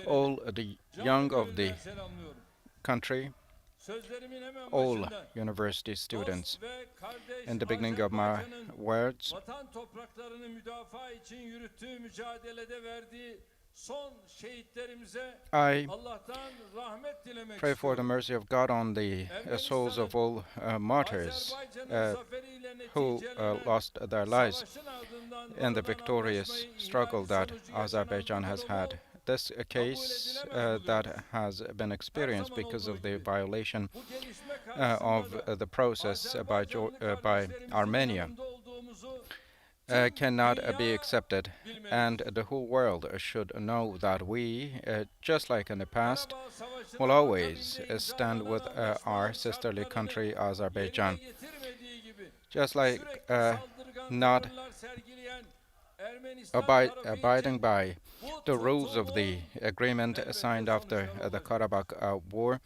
all the young of the country, all university students. In the beginning of my words, vatan topraklarını müdafaa için yürüttüğü mücadelede verdiği son şehitlerimize I Allah'tan rahmet dilemek pray for the istiyorum. mercy of God on the souls of all martyrs Azerbaycan'ın zaferiyle who neticelenen lost their lives savaşın ardından in the varılan victorious anlaşmayı struggle ihlali that sonucu yaşanan Azerbaijan bu has durumu had. This kabul case edilemez that buluyoruz. has been Her experienced zaman because olduğu of the gibi violation bu gelişme of karşısında da the process Azerbaycanlı by kardeşlerimizin Armenia yanında olduğumuzu tüm cannot be dünya accepted, and bilmelidir. the whole world should know that we, just like in the past, Karabağ will Savaşı'nın always akabinde stand imzalanan with our anlaşmanın sisterly şartlarını country, yerine Azerbaijan, getirmediği gibi just like sürekli saldırgan not tavırlar sergileyen Ermenistan tarafı abiding için by bu the rules of tutumun the agreement elbette signed after sonuçları the olacak. Karabakh War.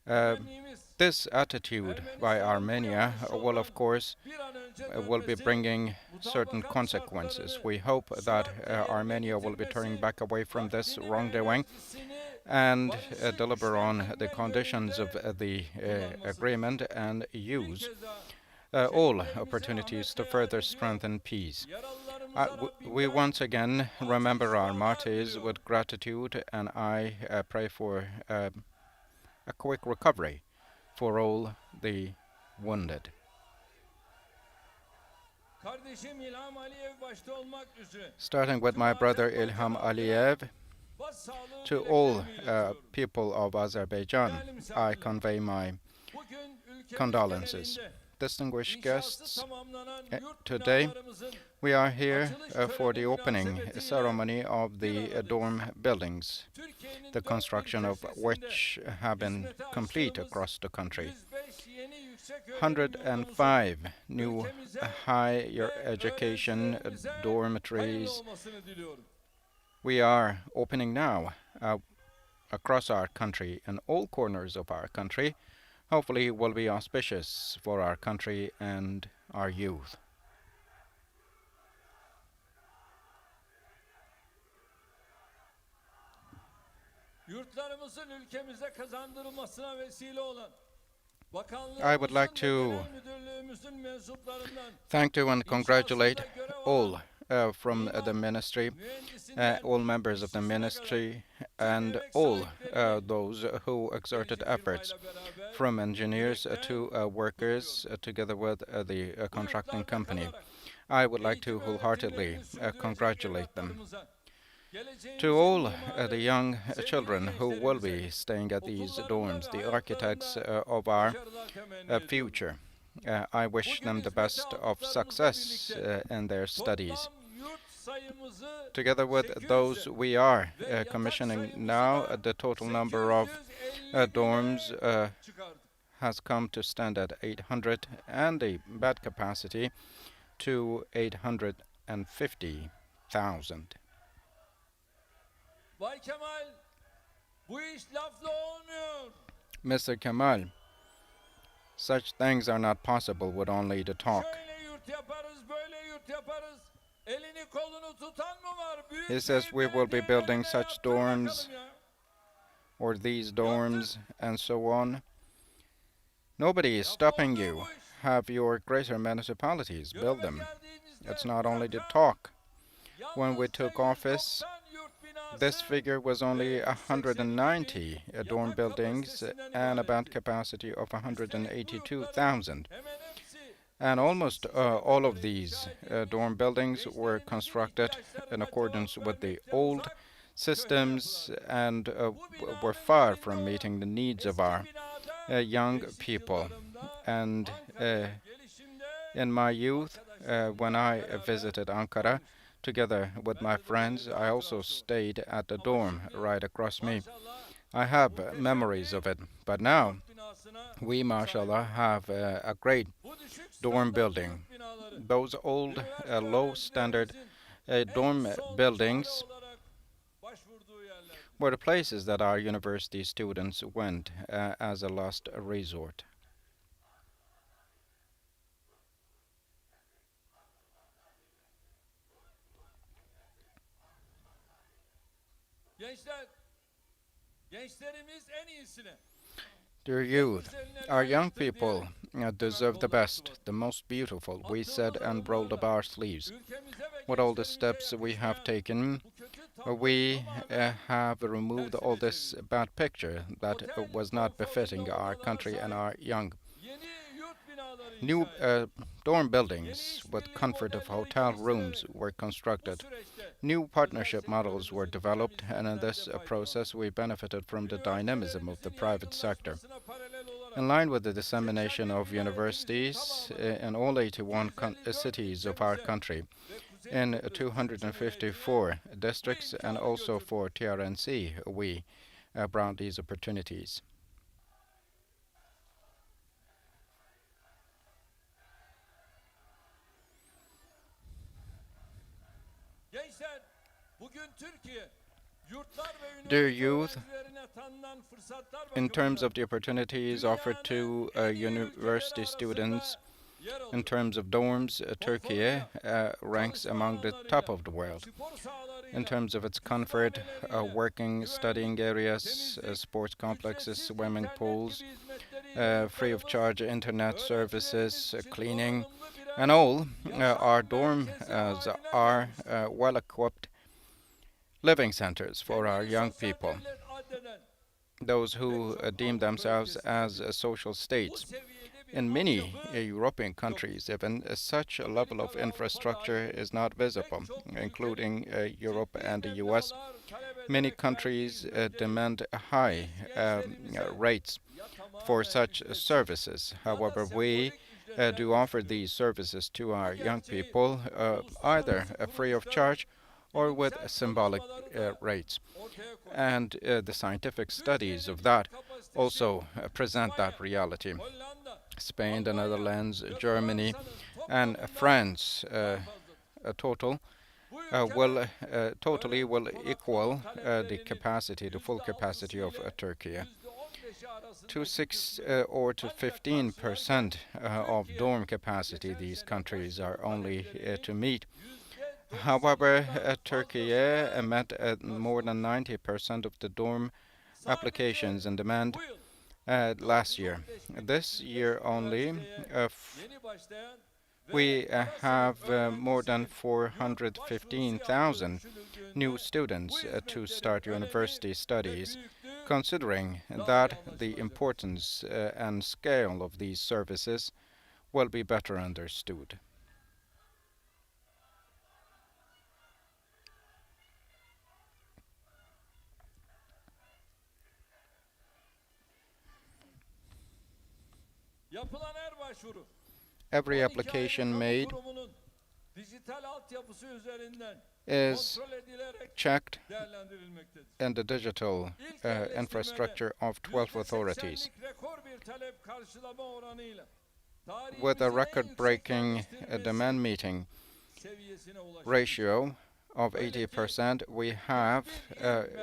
Uh, Temennimiz this attitude by Ermenistan'ın bu Armenia yanlış will, of yoldan course, bir an önce will be dönmesi, bringing certain mutabakat consequences. şartlarını We hope that süratle yerine Armenia will be turning getirmesi, back away from this vaktini ve wrongdoing enerjisini and barışı deliver on the güçlendirme conditions of yönünde the kullanmasıdır. agreement and Bir use kez daha all şehitlerimize opportunities rahmetle to yad further ediyor. strengthen peace. Yaralılarımıza We Rabbimden once again acil remember our şifalar martyrs diliyorum. with gratitude, and I pray for a quick recovery for all the wounded. Kardeşim İlham Aliyev başta olmak üzere Starting with tüm my brother Azerbaycan Ilham halkına Aliyev, başsağlığı to all dileklerimi iletiyorum. people of Azerbaijan, Değerli I misafirler, convey my bugün ülkemiz condolences. genelinde Distinguished inşası guests, tamamlanan yurt today binalarımızın we are here açılış for the töreni opening münasebetiyle ceremony of bir the aradayız. dorm buildings, Türkiye'nin the dört bir construction of köşesinde which have been hizmete complete açtığımız across the country. 105 yeni yüksek öğrenim yurdumuzun 105 new ülkemize higher ve education öğrencilerimize hayırlı dormitories olmasını diliyorum. we are opening now across our country, in all corners of our country, hopefully will be auspicious for our country and our youth. Yurtlarımızın ülkemize kazandırılmasına vesile olan I would like to thank to and congratulate all from the ministry, all members of the ministry, and all those who exerted efforts, from engineers to workers, together with the contracting company. I would like to wholeheartedly congratulate them. To all the young children who will be staying at these dorms, the architects of our future, I wish them the best of success in their studies. Together with those we are commissioning now, the total number of dorms has come to stand at 800, and the bed capacity to 850,000. Bay Kemal, bu iş lafla olmuyor. Mr. Kemal, such things are not possible with only the talk. Şöyle yurt yaparız, böyle yurt yaparız. Elini kolunu tutan mı var? He says we will be building such dorms or these dorms and so on. Nobody is stopping you. Have your greater municipalities build them. It's not only the talk. When we took office, this figure was only 190 dorm buildings and a bed capacity of 182,000. And almost all of these dorm buildings were constructed in accordance with the old systems and were far from meeting the needs of our young people. And in my youth, when I visited Ankara, together with my friends, I also stayed at the dorm right across me. I have memories of it, but now we, mashallah, have a great dorm building. Those old, low-standard dorm buildings were the places that our university students went as a last resort. Gençler, gençlerimiz en iyisini, Dear en youth, güzelini our young layıktır diye people deserve the best, the most beautiful, we said and rolled up our sleeves. ülkemize ve With all the gençlerimize steps we have yakışmayan taken, bu kötü tabloyu we tamamen have removed all tersine this çevirdik. bad picture that Otel was not konforunda befitting our odalara country and sahip our young. yeni yurt binaları New inşa ettik. dorm Yeni buildings with işbirliği comfort of modelleri hotel rooms geliştirerek were bu constructed. süreçte New özel partnership models were sektörümüzün developed, and in dinamizminden this de faydalandık. process we benefited from the dynamism of the Üniversitelerimizin private sector. yaygınlaşmasına paralel olarak In line with the dissemination 81 of vilayetimizin universities tamamını in all 81 254 cities of our ilçemize country, ve Kuzey in Kıbrıs ilçemize eğitime 254 bu districts, and imkanı also götürdük. for TRNC, we brought these opportunities. Gençler, bugün Türkiye yurtlar ve Dear üniversite youth, öğrencilerine tanınan fırsatlar in terms bakımından of the opportunities offered to dünyanın en iyi university ülkeleri students, arasında yer in alıyor. terms of dorms, Turkey ranks Çalışma among the top alanlarıyla, of the world. spor In sahalarıyla, terms of its comfort, kütüphaneleriyle, working, studying güvenlik, areas, temizlik, sports complexes, ücretsiz swimming internet pools, gibi hizmetleriyle free of yurtlarımız charge internet services, öğrencilerimiz için cleaning, donanımlı birer and all our yaşam dorms merkezi haline are gelmiştir. well equipped living centers for our Kendini young sosyal people, devlet addeden those pek who çok deem Avrupa themselves as ülkesinde social bu states. seviyede bir In many altyapı European yoktur. countries, even such a level of Amerika ve Avrupa infrastructure dahil is not visible, pek çok ülkenin including Europe ciddi and the US. meblağlar talep Many ederek verdiği countries hizmetleri demand high biz gençlerimize rates ya for tamamen such ücretsiz services. ya da However, we sembolik ücretler do offer karşılıyoruz. these services to Bu our young gerçeği people either uluslararası free of kuruluşların charge or with bilimsel symbolic çalışmaları da rates. ortaya koyuyor. And the scientific studies of that also present that reality. Hollanda, Spain, the Almanya Netherlands, ve Germany, Fransa'nın and toplamından France daha fazladır. a total Bu will ülkeler totally will öğrenci equal konaklama the taleplerinin capacity, the full capacity of %6'sı ile Turkey. %15'i arasındaki To 6 kısmı or to ancak 15% of Türkiye dorm capacity geçen these sene countries are başvuru only taleplerinin to meet. However, %9'undan Turkey fazlasını met more than 90% of the dorm sadece applications and demand bu yıl last year. 415 This year only, yeni başlayan we ve ara sınıf have more than öğrencisinin yurt başvurusu yaptığı 415,000 new düşünüldüğünde students bu to hizmetlerin start önemi university ve studies. büyüklüğü Considering daha iyi that the anlaşılacak. importance and scale of these services will be better understood. Yapılan her başvuru Every 12 ayrı application kamu made kurumunun dijital altyapısı üzerinden is kontrol edilerek checked değerlendirilmektedir. in the digital İlk yerleştirmede infrastructure of 12 authorities. %80'lik rekor bir talep karşılama oranıyla With a tarihimizin en yüksek record-breaking yerleştirilmesi demand meeting seviyesine ulaştık. ratio of 80%, we have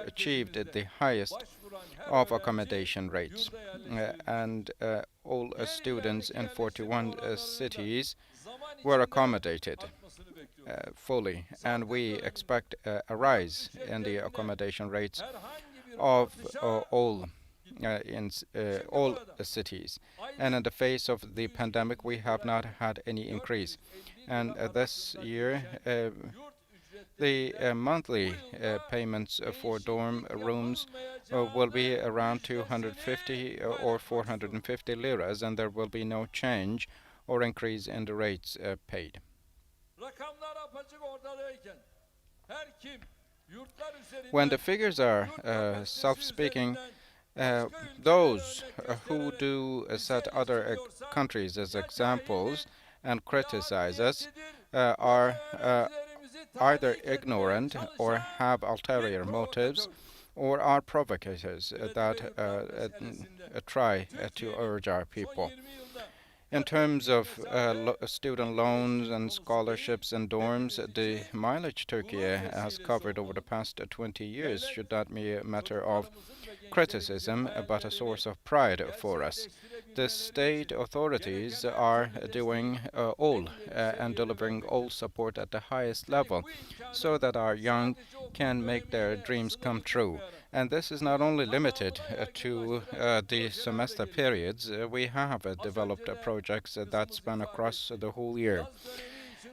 achieved the highest Başvuran her of öğrenci accommodation rates. yurda yerleştirildi. And all students in 41 cities Zaman were içinde accommodated artmasını bekliyoruz. fully, and we expect a rise in the accommodation rates Herhangi bir of artışa all cities. And in the face of the pandemic, we have not had any increase. And this year, the monthly payments for dorm rooms will be around 250 or 450 liras, and there will be no change or increase in the rates paid. Rakamlar apaçık ortadayken her kim yurtlar üzerinden When the figures are self-speaking, those who do set other countries as examples and criticize us are either ignorant or have ulterior motives or are provocators that try to urge our people. In terms of student loans and scholarships and dorms, the mileage Turkey has covered over the past 20 years should not be a matter of criticism, but a source of pride for us. The state authorities are doing all and delivering all support at the highest level so that our young can make their dreams come true. And this is not only limited to the semester periods. We have developed projects that span across the whole year.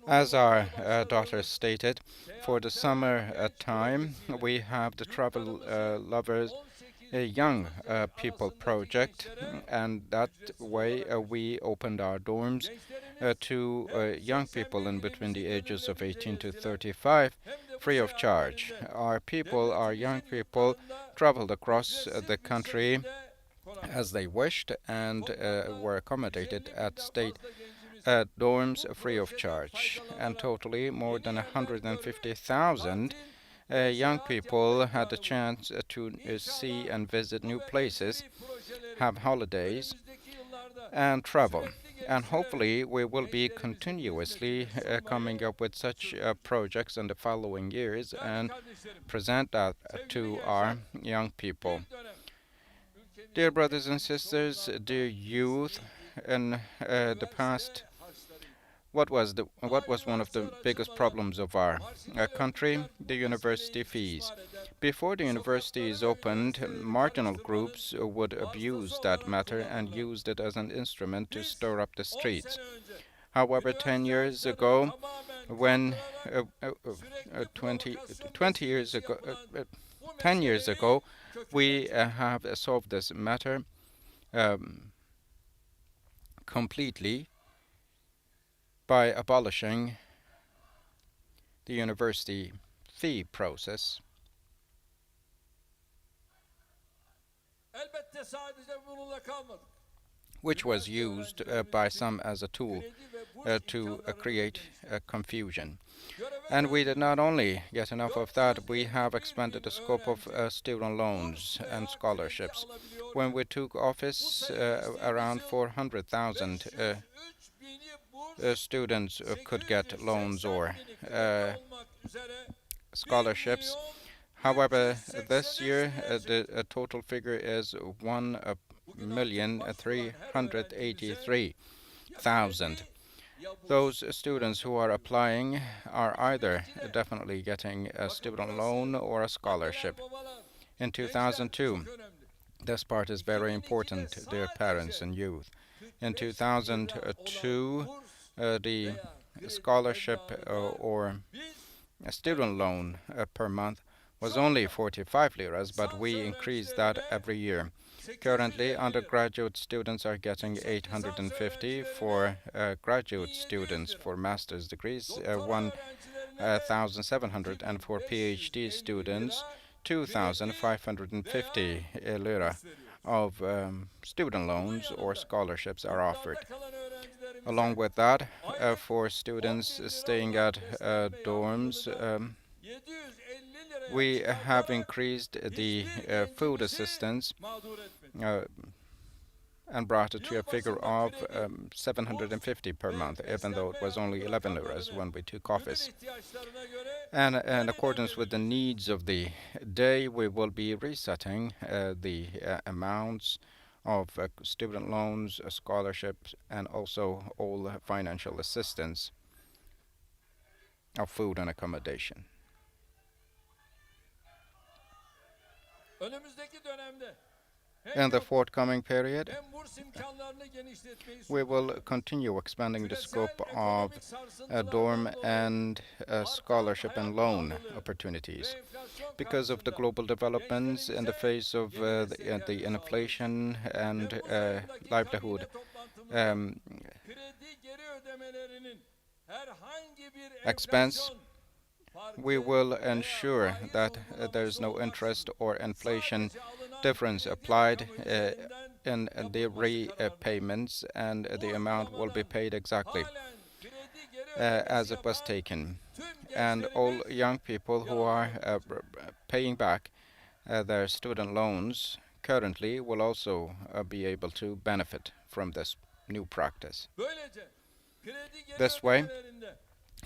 As our daughter stated, for the summer time, we have the Travel Lovers a young people project, and that way we opened our dorms to young people in between the ages of 18 to 35 free of charge. Our young people, traveled across the country as they wished and were accommodated at state dorms free of charge. And totally more than 150,000 young people had the chance to see and visit new places, have holidays, and travel. And hopefully, we will be continuously coming up with such projects in the following years and present that to our young people. Dear brothers and sisters, dear youth, in the past, what was one of the biggest problems of our country? The university fees. Before the universities opened, marginal groups would abuse that matter and used it as an instrument to stir up the streets. However, 10 years ago, when 20 years ago, 10 years ago, we have solved this matter um, completely by abolishing the university fee process, which was used by some as a tool to create confusion. And we did not only get enough of that, we have expanded the scope of student loans and scholarships. When we took office, around 400,000 students could get loans or scholarships. However, this year the total figure is 1,383,000. Those students who are applying are either definitely getting a student loan or a scholarship. In 2002, this part is very important, dear parents and youth. In 2002, the scholarship or a student loan per month was only 45 liras, but we increased that every year. Currently, undergraduate students are getting 850 for graduate students for master's degrees, 1,700, and for PhD students, 2,550 lira of student loans or scholarships are offered. Along with that, for students staying at dorms, we have increased the food assistance and brought it to a figure of 750 per month, even though it was only 11 liras when we took office. And in accordance with the needs of the day, we will be resetting the amounts of student loans, scholarships, and also all financial assistance of food and accommodation. In the forthcoming period, we will continue expanding the scope of dorm and scholarship and loan opportunities. Because of the global developments in the face of the inflation and livelihood expense, we will ensure that there is no interest or inflation difference applied in the repayments, and the amount will be paid exactly as it was taken. And all young people who are paying back their student loans currently will also be able to benefit from this new practice. This way,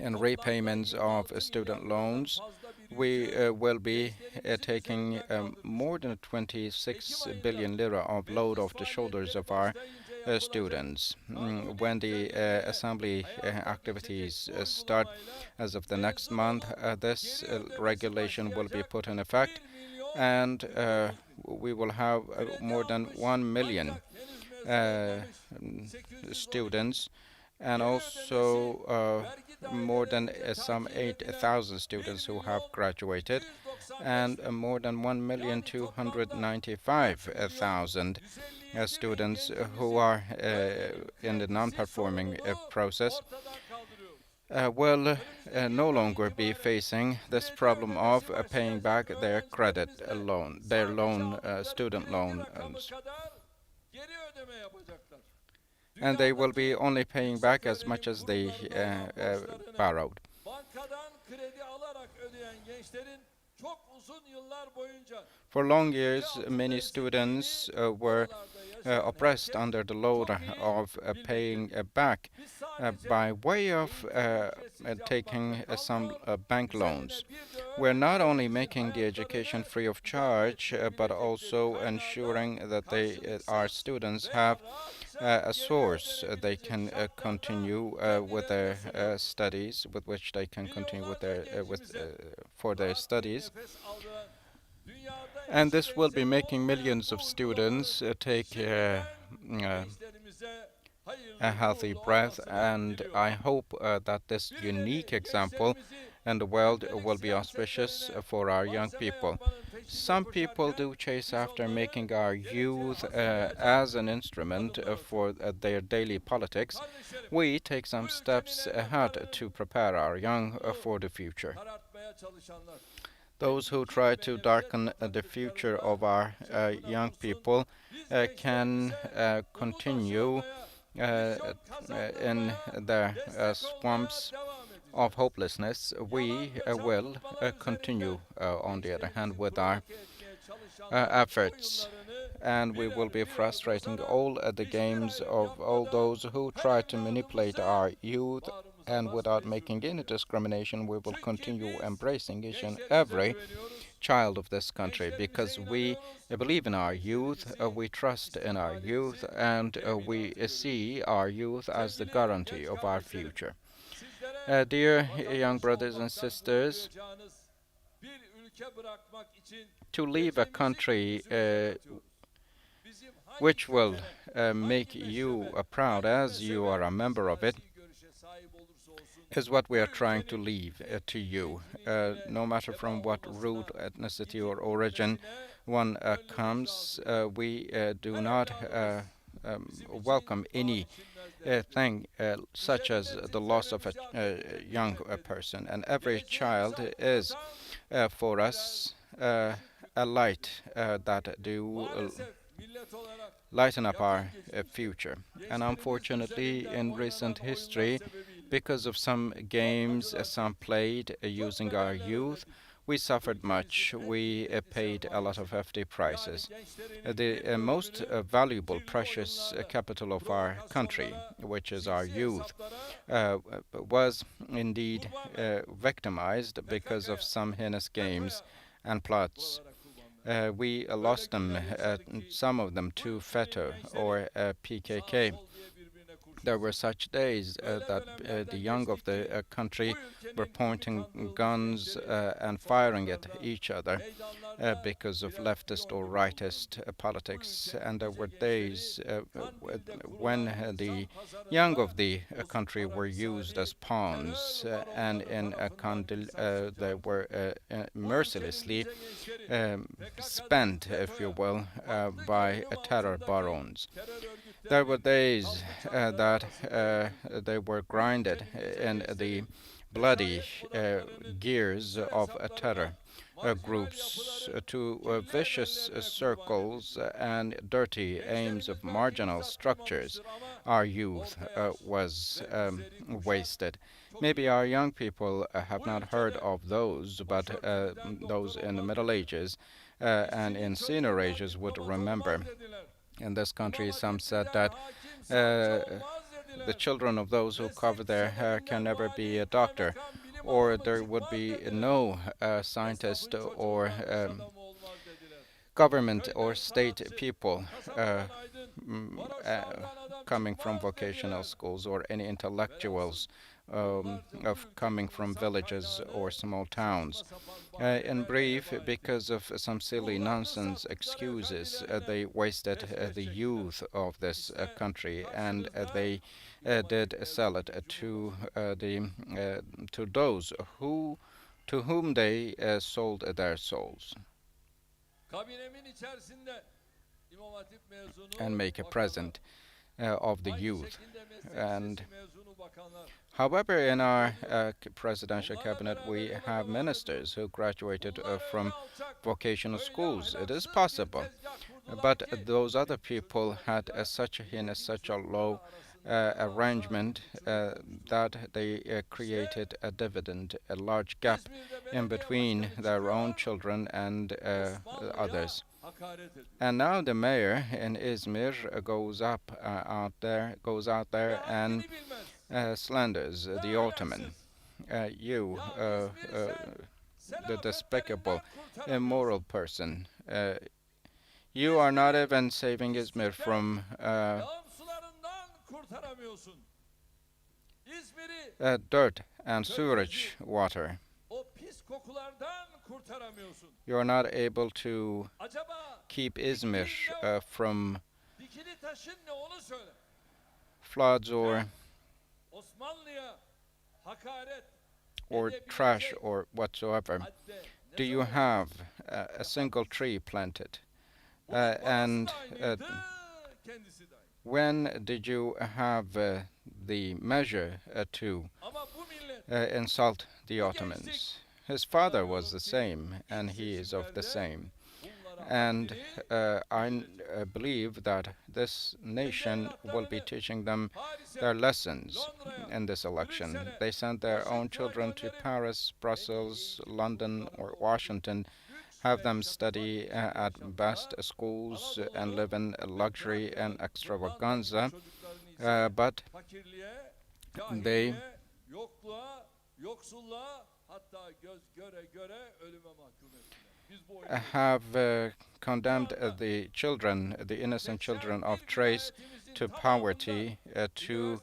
in repayments of student loans, we will be taking more than 26 billion lira of load off the shoulders of our students. When the assembly activities start as of the next month, this regulation will be put in effect, and we will have more than 1 million uh, students, and also more than some 8,000 students who have graduated, and more than 1,295,000 students who are in the non-performing process will no longer be facing this problem of paying back their credit loan, their student loans, and they will be only paying back as much as they borrowed. For long years, many students were oppressed under the load of paying back by way of taking some bank loans. We're not only making the education free of charge, but also ensuring that our students have a source they can continue with their studies, with which they can continue with for their studies. And this will be making millions of students take a healthy breath, and I hope that this unique example in the world will be auspicious for our young people. Some people do chase after making our youth as an instrument for their daily politics. We take some steps ahead to prepare our young for the future. Those who try to darken the future of our young people can continue in their swamps of hopelessness. We will continue, on the other hand, with our efforts, and we will be frustrating all the games of all those who try to manipulate our youth, and without making any discrimination, we will continue embracing each and every child of this country, because we believe in our youth, we trust in our youth, and we see our youth as the guarantee of our future. Dear young brothers and sisters, to leave a country which will make you proud as you are a member of it is what we are trying to leave to you. No matter from what root, ethnicity, or origin one comes, we do not welcome any thing such as the loss of a young person. And every child is, for us, a light that do lighten up our future. And unfortunately, in recent history, because of some games some played using our youth, we suffered much. We paid a lot of hefty prices. The most valuable, precious capital of our country, which is our youth, was indeed victimized because of some heinous games and plots. We lost them, some of them, to FETÖ or PKK. There were such days that the young of the country were pointing guns and firing at each other because of leftist or rightist politics. And there were days when the young of the country were used as pawns, and in a they were mercilessly spent, if you will, by terror barons. There were days that they were grinded in the bloody gears of terror groups to vicious circles and dirty aims of marginal structures. Our youth was wasted. Maybe our young people have not heard of those, but those in the Middle Ages and in senior ages would remember. In this country, some said that the children of those who cover their hair can never be a doctor, or there would be no scientist or government or Köyden state sanatçı, people uh, kasabadan aydın, mm, uh, varoşlardan adam coming from çıkmaz vocational dediler. schools or any Velhasıl intellectuals yıllarca bu of coming ülkenin from insan villages or kaynağını small saçma towns. sapan In bahanelerle brief, heba ettiler. because of some silly Ruhlarını nonsense sattıkları excuses, efendilerine they wasted peş peş the çektiler. youth of this İşte country, and karşınızda they İmam did Hatip sell mezunu it bir to those who to whom they sold their souls Kabinemin içerisinde İmam Hatip and mezunu make a bakanlar. present of the Aynı youth. şekilde meslek And lisesi mezunu bakanlar. however, in Bakın our söylüyorum. presidential Onlarla cabinet, beraber we yola have devam ediyoruz. ministers who graduated Bunlar öyle from alçak, vocational öyle schools. It is ahlaksız bir possible, tezgah kurdular but ki those other benim people had çocuklarımla such milletin a low çocukları arasında devasa arrangement bir uçurum oluşturdular. that they İşte created a dividend, a large gap İzmir'de in belediye between başkanı their own çıkıyor, children and Osmanlı'ya others. hakaret ediyor. And now the mayor in Izmir goes out Ve there and haddini bilmez. slanders Ve the Ottoman. ahlaksız. You, Ya İzmir'i sen the despicable, selapetlerinden kurtaramıyorsun. immoral person, you are not İzmir'i even saving Izmir pislikten, from lağım sularından kurtaramıyorsun. İzmir'i dirt and Körfez'i, sewage water. o pis kokulardan kurtaramıyorsun. You are not able to Acaba keep dikiliğin Izmir ne o? from Dikili taşın ne onu söyle. floods or Sen Osmanlı'ya hakaret trash edebilecek or whatsoever. hadde ne Do you zaman have a single tree planted? Bunun babası And da aynıydı, kendisi de aynı. when did you have the measure to Ama bu millet insult the bu Ottomans? gençlik His father was inanıyorum the ki same, and ilk he is of the seçimlerde same. bunlara And haddini I believe that this nation will be evlatlarını teaching them Paris'e, their lessons Londra'ya, in this election. Brüksel'e, They sent their own Washington'a children to gönderip Paris, Brussels, eğitim London, or kurumlarında okuyup Washington, lüks have ve them şatafatlı study içinde at best yaşamaya, schools and live Anadolu'nun in ve luxury and Trakya'nın bundan da extravaganza, çocuklarını ise but fakirliğe, they cahilliğe, yokluğa, yoksulluğa, hatta göz göre göre ölüme mahkum ettiler. Biz bu oyunu have condemned the children, the innocent children of Trace, to poverty, to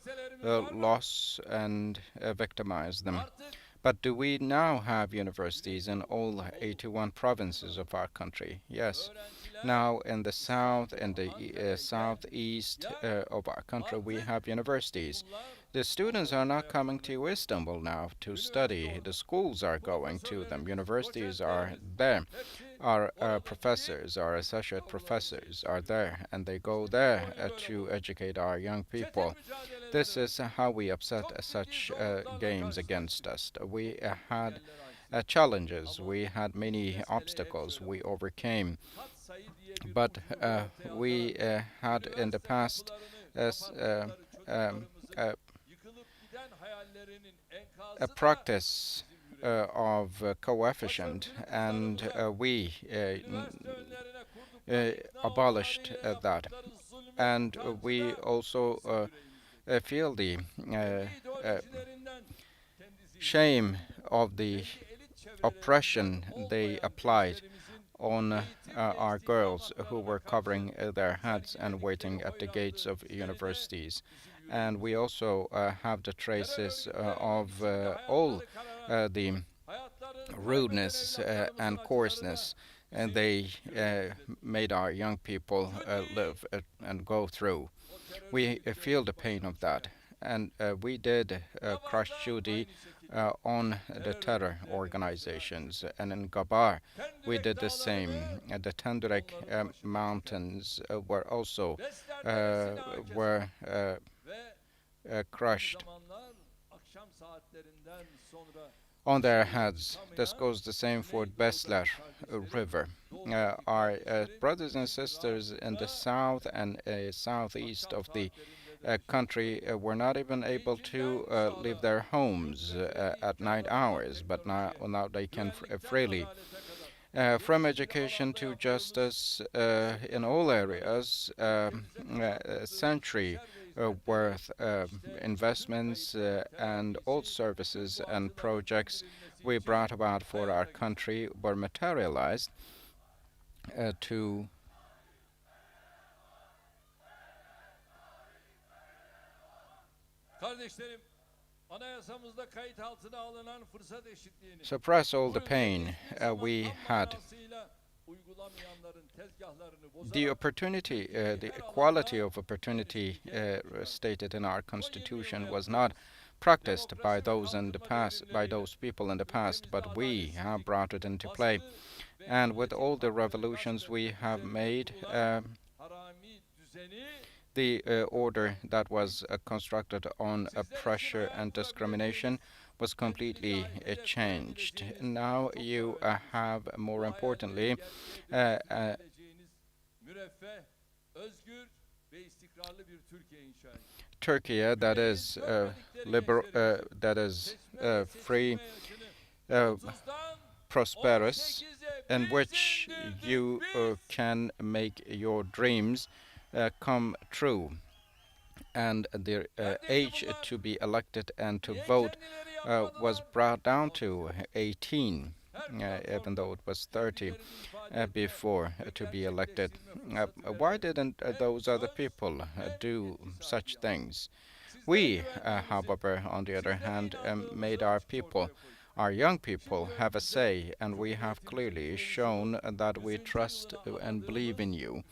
loss, and victimize them. artık But do we now have universities in all 81 provinces of our country? Yes. öğrenciler Now in the south and the Ankara'ya southeast of our country, we artık have universities. bunlar The students are not coming to yapılmıyor. Istanbul now to study. The schools are going to them. Universities are doçentlerimiz, there. hepsi Our oradaki professors, our associate yavruları professors are eğitiyor. there, and they go İşte there biz bu oyunu to böyle educate our young Çetin people. This mücadeleleri, is how we upset çok ciddi such zorluklarla games against karşılaştık. us. We had Engeller aştık. challenges, Ama we had many meseleyi hep obstacles şöyle we bakın. overcame, Katsayı diye bir but unsur ortaya we atarak had in the üniversite past kapılarını as, kapattıkları um, çocuklarımızın yıkılıp giden hayallerinin enkazı a da practice bizim yüreğimizde. of coefficient, and we Üniversite önlerine kurdukları ikna abolished odalarıyla that. yaptıkları zulmü And utancı we da also bizim yüreğimizde. feel the Kendi ideolojilerinden, kendi shame zihniyetinden, of the kendi elit çevrelerinden oppression they olmayan applied gençlerimizin on eğitim ve our istihdam girls who haklarına were karşı covering their heads and sergiledikleri waiting o at the yandı gates of izleri de universities. bizim And we yüreğimizde. also have the Terör traces örgütlerinin of içinde all hayatları kararan, the hayatlarını kaybeden rudeness evlatlarımızın and acıları coarseness da and bizim they yüreğimizde. made our young people live and go through. O terör We feel örgütlerinin the pain of başına that, and we did crush Gabar'da duty aynı şekilde on the terror organizations, and in Gabar we Tendirek did the same. dağlarını The Tendrek onların başına mountains were also Besler Deresi'ne were ve aynı crushed zamanlar akşam saatlerinden sonra on their heads. This goes the same for Besler River. Our brothers and sisters in the south and southeast of the country were not even able to leave their homes at night hours, but now they can freely. From education to justice in all areas, a century worth investments and all services and projects we brought about for our country were materialized. to Kardeşlerim, anayasamızda kayıt altına alınan fırsat eşitliğini suppress all bu the ülkede pain hiçbir zaman we tam had. manasıyla uygulamayanların tezgahlarını The bozarak opportunity, Türkiye'yi the her equality alanda of opportunity geliştirirken stated in our son 20 constitution yılda was not yaptığımız practiced by demokrasi ve those in the kalkınma past, by devrimleriyle those people in the past, ülkemizde but we have adaletsizlik, brought it into play. baskı ve And with milletin all the haklarını revolutions gasp we etmek have üzerine made, kurulan harami düzeni the order yıkmaktan that was değiliz. constructed on Sizler için pressure hayal and discrimination kurabileceğiniz was kendinize completely ait hedef changed. koyabileceğiniz Now çok you daha önemlisi. have, more Bu importantly, hayalleri gerçeğe uh, dönüştürebileceğiniz müreffeh, özgür ve istikrarlı bir Türkiye inşa edin. Turkey that is that is free, prosperous, in which you can make your dreams come true. And the age to be elected and to vote was brought down to 18, even though it was 30 before to be elected. Why didn't those other people do such things? We, however, on the other hand, made our people, our young people, have a say, and we have clearly shown that we trust and believe in you.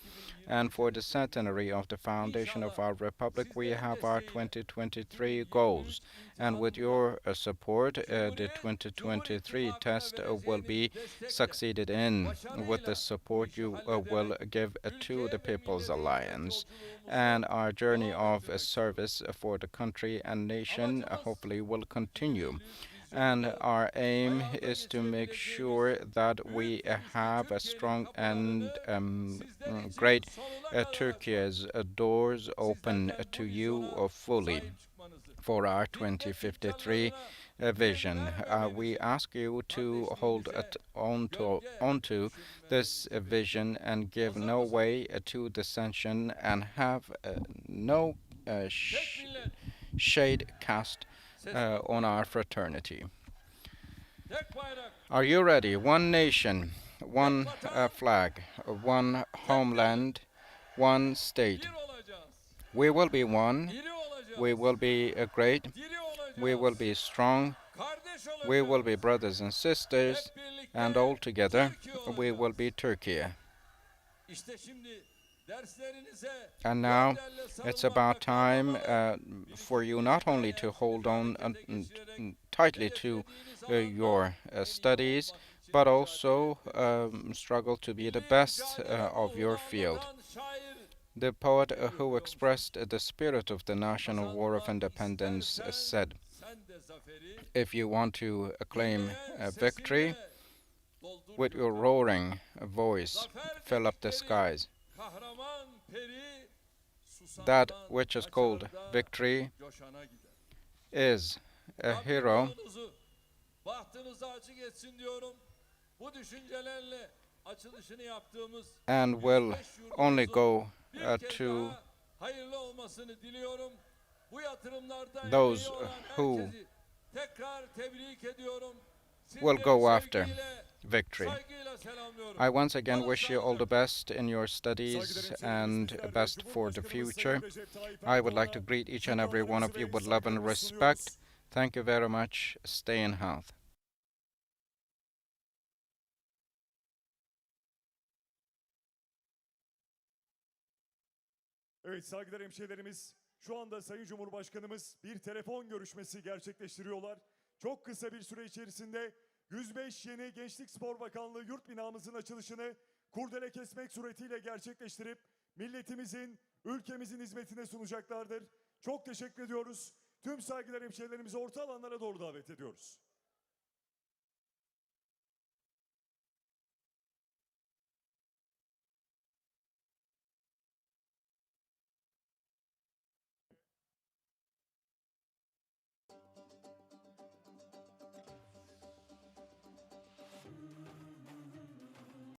And for the centenary of the foundation of our republic, we have our 2023 goals. And with your support, the 2023 test will be succeeded in with the support you will give to the People's Alliance. And our journey of service for the country and nation hopefully will continue. And our aim is to make sure that we have a strong and great Turkey's doors open to you fully for our 2053 vision. We ask you to hold onto this vision and give no way to dissension and have no shade cast on our fraternity. Are you ready? One nation, one flag, one homeland, one state. We will be one. We will be great. We will be strong. We will be brothers and sisters. And all together, we will be Turkey. And now it's about time for you not only to hold on tightly to your studies, but also struggle to be the best of your field. The poet who expressed the spirit of the National War of Independence said, if you want to claim victory, with your roaring voice, fill up the skies. That which is called victory is a hero and will only go to those who will go after victory. I once again wish you all the best in your studies and best for the future. I would like to greet each and every one of you with love and respect. Thank you very much. Stay in health. Evet saygıdeğer hemşehrilerimiz, şu anda Sayın Cumhurbaşkanımız bir telefon görüşmesi gerçekleştiriyorlar. Çok kısa bir süre içerisinde 105 yeni Gençlik Spor Bakanlığı yurt binamızın açılışını kurdele kesmek suretiyle gerçekleştirip milletimizin, ülkemizin hizmetine sunacaklardır. Çok teşekkür ediyoruz. Tüm saygıdeğer hemşehrilerimizi orta alanlara doğru davet ediyoruz.